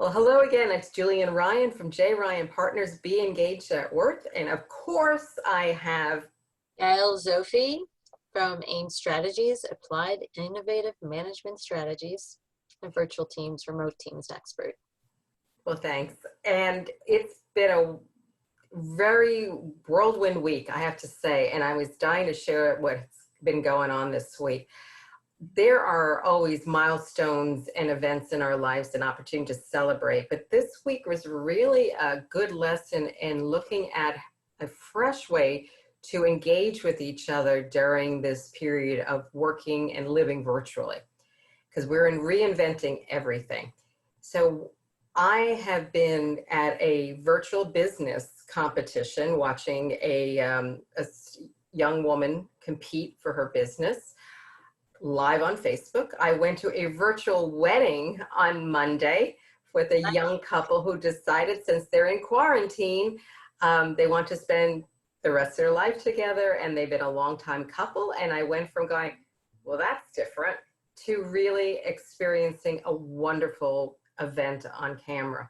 Well, hello again. It's Julie and Ryan from J. Ryan Partners. Be engaged at work. And of course, I have Yael Zofi from AIM Strategies, Applied Innovative Management Strategies, and Virtual Teams, Remote Teams Expert. well, thanks. And it's been a very whirlwind week, I have to say. And I was dying to share what's been going on this week. There are always milestones and events in our lives and opportunity to celebrate. But this week was really a good lesson in looking at a fresh way to engage with each other during this period of working and living virtually, because we're in reinventing everything. So I have been at a virtual business competition watching a young woman compete for her business live on Facebook. I went to a virtual wedding on Monday with a young couple who decided, since they're in quarantine, they want to spend the rest of their life together, and they've been a long time couple. And I went from going, well, that's different, to really experiencing a wonderful event on camera.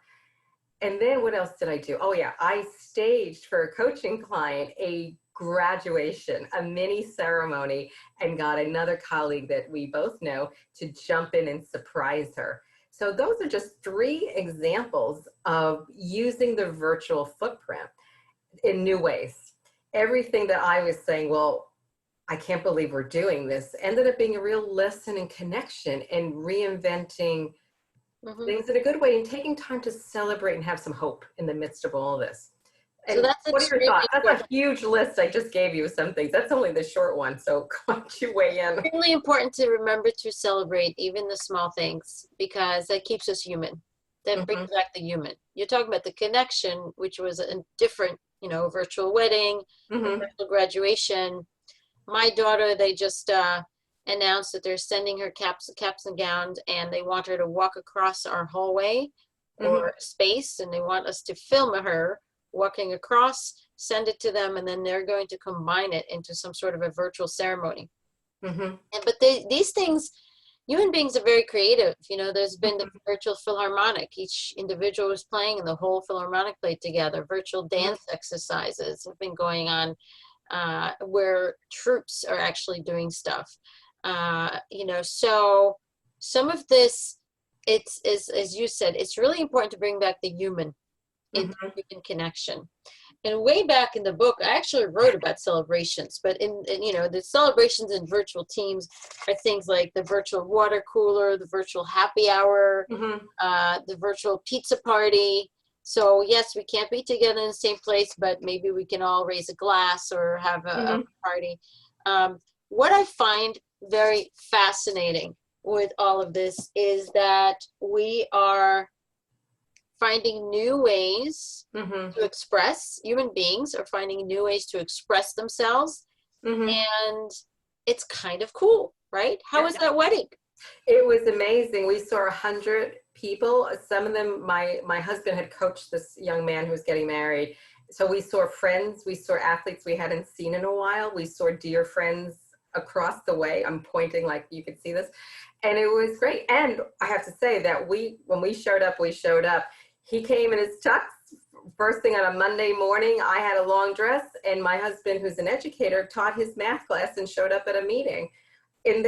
And then what else did I do? Oh yeah, I staged for a coaching client a graduation, a mini ceremony, and got another colleague that we both know to jump in and surprise her. So those are just three examples of using the virtual footprint in new ways. Everything that I was saying, well, I can't believe we're doing this, ended up being a real lesson in connection and reinventing things in a good way and taking time to celebrate and have some hope in the midst of all this. And So that's what are your thoughts? That's important. a huge list I just gave you of some things. That's only the short one, so why don't you weigh in? Really important to remember to celebrate even the small things, because that keeps us human. That brings back the human. You're talking about the connection, which was a different, virtual wedding, virtual graduation. My daughter, they just announced that they're sending her caps and gowns, and they want her to walk across our hallway or space, and they want us to film her walking across, send it to them, and then they're going to combine it into some sort of a virtual ceremony. But these things, human beings are very creative. There's been the virtual philharmonic. Each individual was playing and the whole philharmonic played together. Virtual dance exercises have been going on where troops are actually doing stuff. So some of this, it's as you said, it's really important to bring back the human in connection. And way back in the book, I actually wrote about celebrations, but in the celebrations in virtual teams are things like the virtual water cooler, the virtual happy hour, the virtual pizza party. So yes, we can't be together in the same place, but maybe we can all raise a glass or have a party. What I find very fascinating with all of this is that we are finding new ways to express. Human beings are finding new ways to express themselves, and it's kind of cool, right? How was that wedding? It was amazing. We saw 100 people. Some of them, my husband had coached this young man who was getting married. So we saw friends, we saw athletes we hadn't seen in a while. We saw dear friends across the way. I'm pointing like you could see this. And it was great. And I have to say that when we showed up, we showed up. He came in his tux first thing on a Monday morning. I had a long dress, and my husband, who's an educator, taught his math class and showed up at a meeting in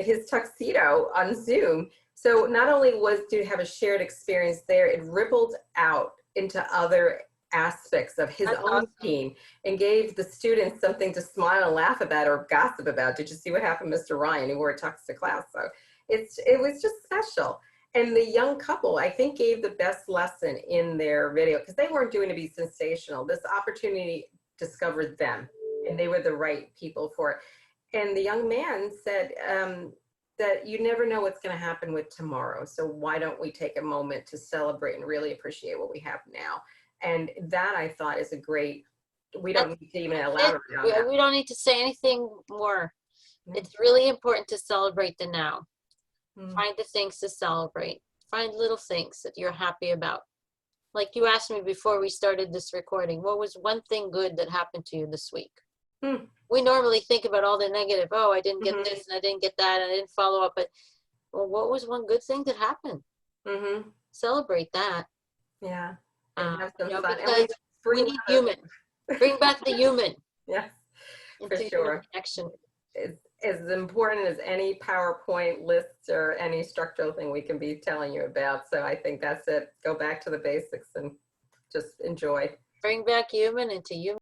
his tuxedo on Zoom. So not only did we have a shared experience there, it rippled out into other aspects of his own team and gave the students something to smile and laugh about or gossip about. Did you see what happened, Mr. Ryan? He wore a tux to class. So it was just special. And the young couple, I think, gave the best lesson in their video, because they weren't doing to be sensational. This opportunity discovered them, and they were the right people for it. And the young man said that you never know what's going to happen with tomorrow. So why don't we take a moment to celebrate and really appreciate what we have now? And that, I thought, is a great, we don't need to even elaborate on that. We don't need to say anything more. It's really important to celebrate the now. Find the things to celebrate. Find little things that you're happy about. Like you asked me before we started this recording, what was one thing good that happened to you this week? We normally think about all the negative. Oh, I didn't get this and I didn't get that and I didn't follow up. But well, what was one good thing that happened? celebrate that. Yeah. And have You some know, fun. And because we bring need the, human. Bring back the human yes, for into human sure. connection. It's as important as any PowerPoint lists or any structural thing we can be telling you about. So I think that's it. Go back to the basics and just enjoy. Bring back human into human.